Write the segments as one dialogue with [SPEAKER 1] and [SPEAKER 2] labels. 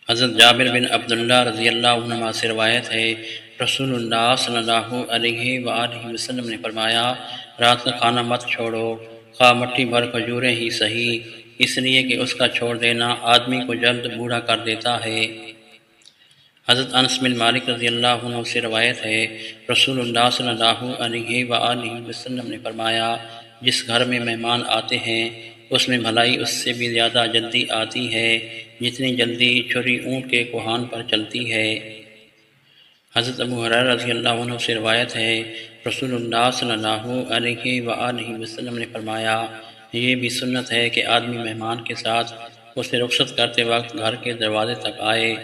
[SPEAKER 1] حضرت جابر بن عبداللہ رضی اللہ عنہ سے روایت ہے، رسول اللہ صلی اللہ علیہ وآلہ وسلم نے فرمایا، رات کا کھانا مت چھوڑو، خواہ مٹھی بھر کھجوریں ہی صحیح، اس لیے کہ اس کا چھوڑ دینا آدمی کو جلد بوڑھا کر دیتا ہے۔ حضرت انس بن مالک رضی اللہ عنہ سے روایت ہے، رسول اللہ صلی اللہ علیہ وآلہ وسلم نے فرمایا، جس گھر میں مہمان آتے ہیں اس میں بھلائی اس سے بھی زیادہ جلدی آتی ہے جتنی جلدی چھری اونٹ کے کوہان پر چلتی ہے۔ حضرت ابو ہریرہ رضی اللہ عنہ سے روایت ہے، رسول اللہ صلی اللہ علیہ وآلہ وسلم نے فرمایا، یہ بھی سنت ہے کہ آدمی مہمان کے ساتھ اسے رخصت کرتے وقت گھر کے دروازے تک آئے۔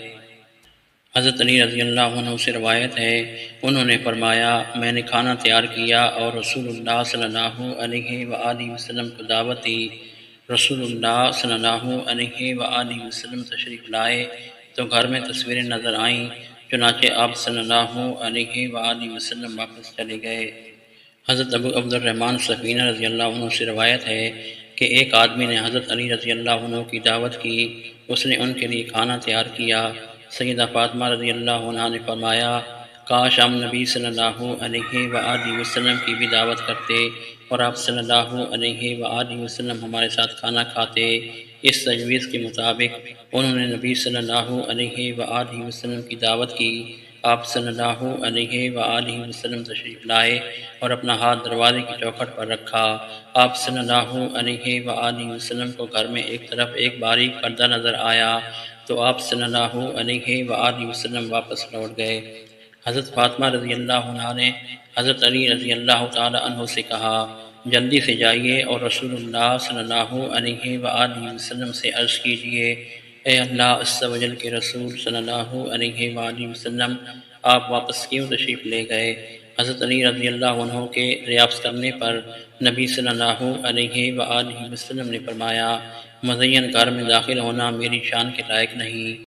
[SPEAKER 1] حضرت علی رضی اللہ عنہ سے روایت ہے، انہوں نے فرمایا، میں نے کھانا تیار کیا اور رسول اللہ صلی اللہ علیہ وآلہ وسلم کو دعوت دی۔ رسول اللہ صلی اللہ علیہ وآلہ وسلم تشریف لائے تو گھر میں تصویریں نظر آئیں، چنانچہ آپ صلی اللہ علیہ وآلہ وسلم واپس چلے گئے۔ حضرت ابو عبد الرحمن سفینہ رضی اللہ عنہ سے روایت ہے کہ ایک آدمی نے حضرت علی رضی اللہ عنہ کی دعوت کی، اس نے ان کے لیے کھانا تیار کیا۔ سیدہ فاطمہ رضی اللہ عنہ نے فرمایا، کاش ہم نبی صلی اللہ علیہ وآلہ وسلم کی بھی دعوت کرتے اور آپ صلی اللہ علیہ وآلہ وسلم ہمارے ساتھ کھانا کھاتے۔ اس تجویز کے مطابق انہوں نے نبی صلی اللہ علیہ وآلہ وسلم کی دعوت کی۔ آپ صلی اللہ علیہ وآلہ وسلم تشریف لائے اور اپنا ہاتھ دروازے کی چوکھٹ پر رکھا۔ آپ صلی اللہ علیہ وآلہ وسلم کو گھر میں ایک طرف ایک باریک پردہ نظر آیا تو آپ صلی اللہ علیہ وآلہ وسلم واپس لوٹ گئے۔ حضرت فاطمہ رضی اللہ عنہ نے حضرت علی رضی اللہ تعالی عنہ سے کہا، جلدی سے جائیے اور رسول اللہ صلی اللہ علیہ وآلہ وسلم سے عرض کیجیے، اے اللہ عز و جل کے رسول صلی اللہ علیہ وآلہ وسلم، آپ واپس کیوں تشریف لے گئے؟ حضرت علی رضی اللہ عنہ کے دریافت کرنے پر نبی صلی اللہ علیہ وآلہ وسلم نے فرمایا، مزین گھر میں داخل ہونا میری شان کے لائق نہیں۔